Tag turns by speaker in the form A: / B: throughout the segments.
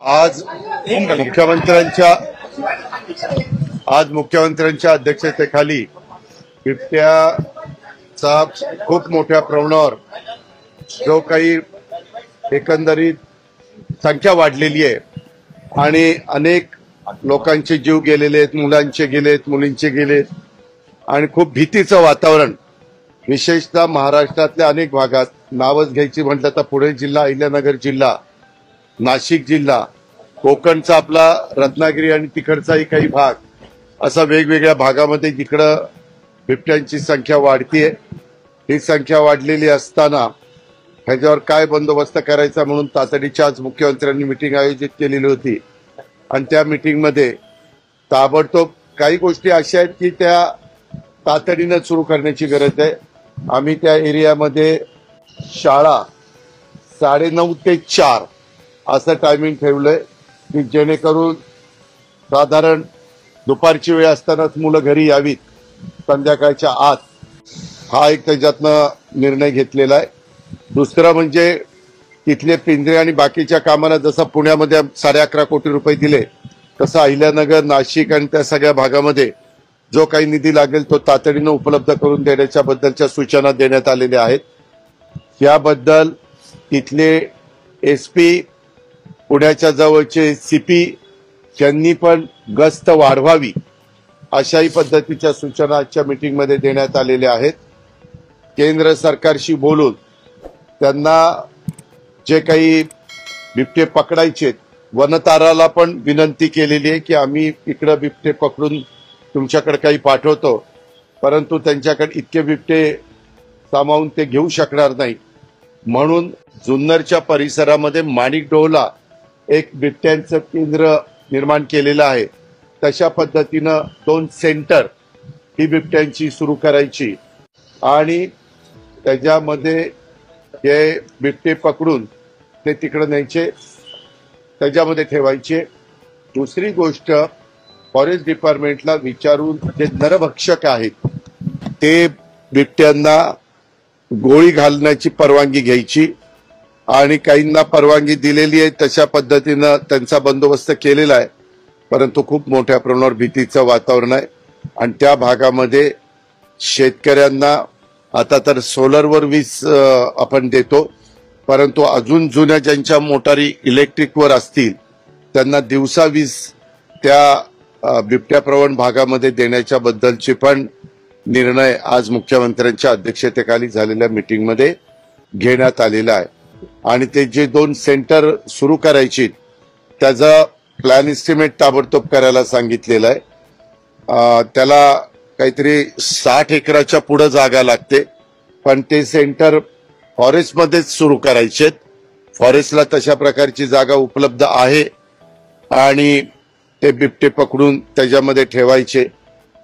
A: आज मुख्यमंत्र्यांच्या अध्यक्षतेखाली बिबट्याचा खूप मोठ्या प्रमाणावर जो काही एकंदरीत संख्या वाढलेली आहे आणि अनेक लोकांचे जीव गेलेले आहेत, मुलांचे गेलेत, मुलींचे गेलेत आणि खूप भीतीचं वातावरण विशेषतः महाराष्ट्रातल्या अनेक भागात नावच घ्यायची म्हटलं तर पुणे जिल्हा, अहिल्यानगर जिल्हा, नाशिक जिल्हा, कोकणचा आपला रत्नागिरी आणि तिकडचाही काही भाग असा वेगवेगळ्या भागामध्ये जिकडं बिबट्यांची संख्या वाढतीये. ही संख्या वाढलेली असताना ह्याच्यावर काय बंदोबस्त करायचा म्हणून तातडीच्या आज मुख्यमंत्र्यांनी मिटिंग आयोजित केलेली होती आणि त्या मिटिंगमध्ये ताबडतोब काही गोष्टी अशा आहेत की त्या तातडीनं सुरू करण्याची गरज आहे. आम्ही त्या एरियामध्ये शाळा 9:30 ते 4 असं टायमिंग ठेवलंय की जेणेकरून साधारण दुपारची वेळ असतानाच मुलं घरी यावीत संध्याकाळच्या आत. हा एक त्याच्यातनं निर्णय घेतलेला आहे. दुसरं म्हणजे तिथले पिंजरे आणि बाकीच्या कामांना जसं पुण्यामध्ये 11.5 कोटी रुपये दिले तसं अहिल्यानगर, नाशिक आणि त्या सगळ्या भागामध्ये जो काही निधी लागेल तो तातडीनं उपलब्ध करून देण्याच्या बद्दलच्या सूचना देण्यात आलेल्या आहेत. याबद्दल तिथले एसपी, पुण्याच्या जवळचे सीपी यांनी पण गस्त वाढवावी अशाही पद्धतीच्या सूचना आजच्या मीटिंगमध्ये देण्यात आलेल्या आहेत. केंद्र सरकारशी बोलून त्यांना जे काही बिबटे पकडायचे वनताराला पण विनंती केलेली आहे की आम्ही इकडे बिबटे पकडून तुमच्याकडे काही पाठवतो, परंतु त्यांच्याकडे इतके बिबटे सामावून ते घेऊ शकणार नाही. म्हणून जुन्नरच्या परिसरामध्ये माणिकडोहला एक बिबट्यांचं केंद्र निर्माण केलेलं आहे. तशा पद्धतीनं 2 सेंटर ही बिबट्यांची सुरू करायची आणि त्याच्यामध्ये हे बिबटे पकडून ते तिकडे न्यायचे, त्याच्यामध्ये ठेवायचे. दुसरी गोष्ट, फॉरेस्ट डिपार्टमेंटला विचारून जे नरभक्षक आहेत ते बिबट्यांना गोळी घालण्याची परवानगी घ्यायची आणि काहींना परवानगी दिलेली आहे. तशा पद्धतीनं त्यांचा बंदोबस्त केलेला आहे. परंतु खूप मोठ्या प्रमाणावर भीतीचं वातावरण आहे आणि त्या भागामध्ये शेतकऱ्यांना आता तर सोलरवर वीज आपण देतो, परंतु अजून जुन्या ज्यांच्या मोटारी इलेक्ट्रिकवर असतील त्यांना दिवसा वीज त्या बिबट्या प्रवण भागामध्ये देण्याच्या बद्दलची पण निर्णय आज मुख्यमंत्र्यांच्या अध्यक्षतेखाली झालेल्या मीटिंगमध्ये घेण्यात आलेला आहे. आणि ते जे 2 सेंटर सुरू करायची त्याचा प्लॅन एस्टिमेट ताबडतोब करायला सांगितलेलं आहे. त्याला काहीतरी 60 एकराच्या पुढे जागा लागते, पण ते सेंटर फॉरेस्टमध्येच सुरू करायचे. फॉरेस्टला तशा प्रकारची जागा उपलब्ध आहे आणि ते बिबटे पकडून त्याच्यामध्ये ठेवायचे.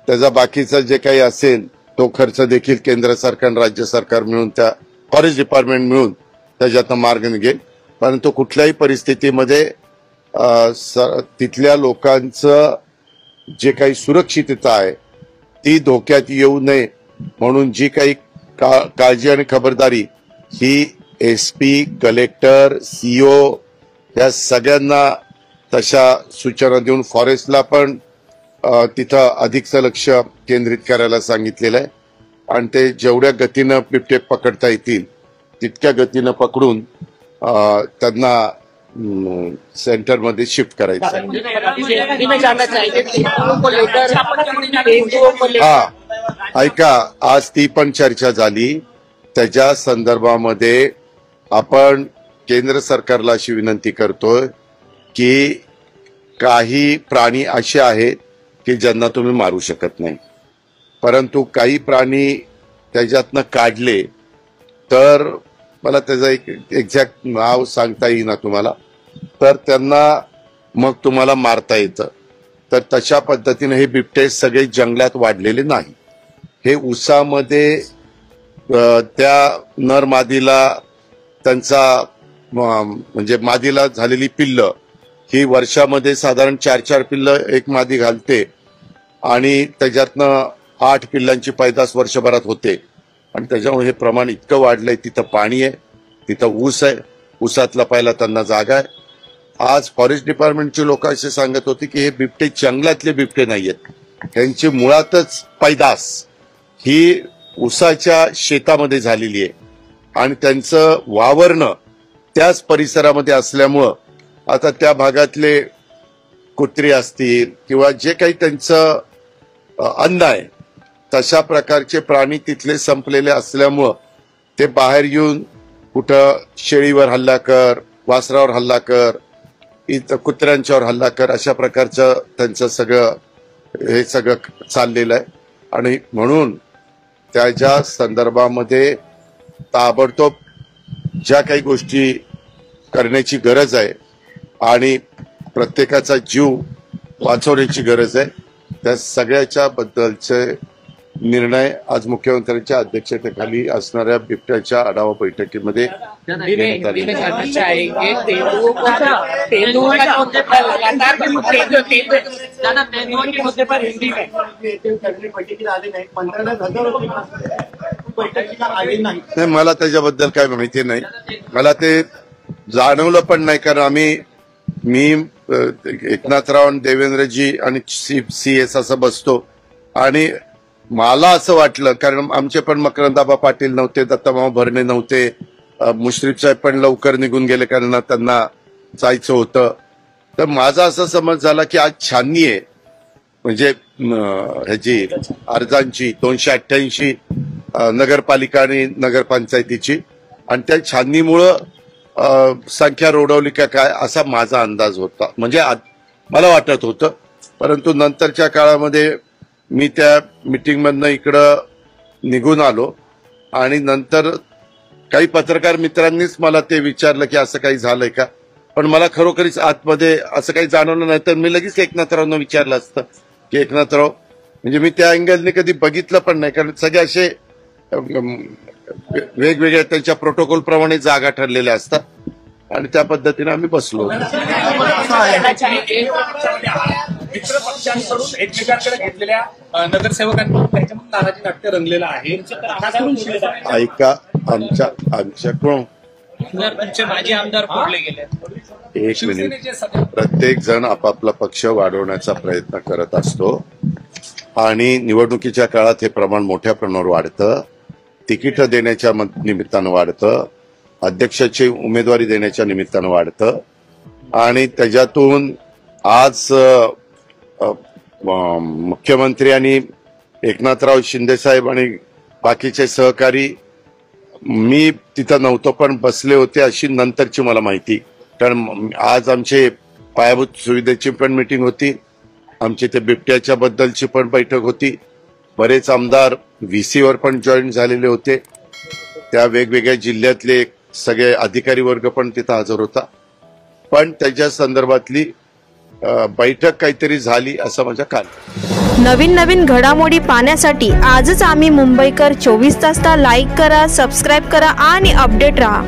A: त्याचा बाकीचा जे काही असेल तो खर्च देखील केंद्र सरकार, राज्य सरकार मिळून, त्या फॉरेस्ट डिपार्टमेंट मिळून त्याच्यातनं मार्ग निघेल. परंतु कुठल्याही परिस्थितीमध्ये तिथल्या लोकांचं जे काही सुरक्षितता आहे ती धोक्यात येऊ नये म्हणून जी काही काळजी आणि खबरदारी ही एसपी, कलेक्टर, सीओ या सगळ्यांना तशा सूचना देऊन फॉरेस्टला पण तिथं अधिकचं लक्ष केंद्रित करायला सांगितलेलं आहे आणि ते जेवढ्या गतीनं बिबटे पकडता येतील तितक्या गतीनं पकडून त्यांना सेंटरमध्ये शिफ्ट करायचं. हा ऐका, आज ती पण चर्चा झाली. त्याच्या संदर्भामध्ये आपण केंद्र सरकारला अशी विनंती करतोय की काही प्राणी असे आहेत की ज्यांना तुम्ही मारू शकत नाही, परंतु काही प्राणी त्याच्यातनं काढले तर मला त्याचं एक एक्झॅक्ट नाव सांगता येईना तुम्हाला, तर त्यांना मग तुम्हाला मारता येतं. तर तशा पद्धतीने हे बिबटे सगळे जंगलात वाढलेले नाही. हे उसामध्ये त्या नर मादीला त्यांचा म्हणजे मादीला झालेली पिल्लं ही वर्षामध्ये साधारण 4 पिल्लं एक मादी घालते आणि त्याच्यातनं 8 पिल्लांची पैदास वर्षभरात होते. आणि त्याच्यामुळे हे प्रमाण इतकं वाढलंय. तिथं पाणी आहे, तिथं ऊस आहे, ऊसातला पहिला त्यांना जागा आहे. आज फॉरेस्ट डिपार्टमेंटचे लोक असे सांगत होते की हे बिबटे जंगलातले बिबटे नाहीयेत, त्यांची मुळातच पैदास ही ऊसाच्या शेतामध्ये झालेली आहे आणि त्यांचं वावरणं त्याच परिसरामध्ये असल्यामुळं आता त्या भागातले कुत्री असतील किंवा जे काही त्यांचं अन्न आहे तशा प्रकारचे प्राणी तिथले संपलेले असल्यामुळं ते बाहेर येऊन कुठं शेळीवर हल्ला कर, वासरावर हल्ला कर, इथं कुत्र्यांच्यावर हल्ला कर, अशा प्रकारचं त्यांचं हे सगळं चाललेलं आहे. आणि म्हणून त्याच्या संदर्भामध्ये ताबडतोब ज्या काही गोष्टी करण्याची गरज आहे आणि प्रत्येकाचा जीव वाचवण्याची गरज आहे त्या सगळ्याच्या बद्दलचे निर्णय आज मुख्यमंत्र्यांच्या अध्यक्षतेखाली असणाऱ्या बिबट्याच्या आढावा बैठकीमध्ये घेण्यात आले. नाही, मला त्याच्याबद्दल काय माहिती नाही, मला ते जाणवलं पण नाही, कारण मी एकनाथराव, देवेंद्रजी आणि CS असं बसतो आणि मला असं वाटलं, कारण आमचे पण मकरंदाबा पाटील नव्हते, दत्ताभाऊ भरणे नव्हते, मुश्रीफ साहेब पण लवकर निघून गेले कारण त्यांना जायचं होतं. तर माझा असा समज झाला की आज छाननी आहे, म्हणजे ह्याची अर्जांची 288 नगरपालिका आणि नगरपंचायतीची, आणि त्या छाननीमुळं संख्या रोडवली का काय असा माझा अंदाज होता, म्हणजे मला वाटत होतं. परंतु नंतरच्या काळामध्ये मी त्या मीटिंगमधनं इकडं निघून आलो आणि नंतर काही पत्रकार मित्रांनीच मला ते विचारलं की असं काही झालंय का, पण मला खरोखरीच आतमध्ये असं काही जाणवलं नाही. तर मी लगेच एकनाथरावनं विचारलं असतं की एकनाथराव, म्हणजे मी त्या अँगलने कधी बघितलं पण नाही, कारण सगळे असे वेगवेगळ्या त्यांच्या प्रोटोकॉल प्रमाणे जागा ठरलेल्या असतात आणि त्या पद्धतीने आम्ही बसलो.
B: मित्र पक्षांकडून एकमेकांकडे घेतलेल्या नगरसेवकांकडून त्याच्यामध्ये नाराजी नाट्य रंगलेलं आहे.
A: ऐका, आमच्याकडून
B: तुमचे माजी आमदार फोडले गेले.
A: एक मिनिट, प्रत्येक जण आपापला पक्ष वाढवण्याचा प्रयत्न करत असतो आणि निवडणुकीच्या काळात हे प्रमाण मोठ्या प्रमाणावर वाढतं, तिकीट देण्याच्या निमित्तानं वाढतं, अध्यक्षाची उमेदवारी देण्याच्या निमित्तानं वाढतं आणि त्याच्यातून आज मुख्यमंत्री आणि एकनाथराव शिंदे साहेब आणि बाकीचे सहकारी, मी तिथं नव्हतो पण बसले होते अशी नंतरची मला माहिती, कारण आज आमचे पायाभूत सुविधेची पण मीटिंग होती, आमची ते बिबट्याच्या बद्दलची पण बैठक होती, बरेच आमदार VC वर पण जॉईन झालेले होते, त्या वेगवेगळ्या जिल्ह्यातले सगळे अधिकारी वर्ग पण तिथं हजर होता, पण त्याच्या संदर्भातली बैठक काहीतरी झाली असं माझ्या काल.
C: नवीन घडामोडी पाहण्यासाठी आजच आम्ही मुंबईकर 24 तासला लाईक करा, सबस्क्राईब करा आणि अपडेट रहा.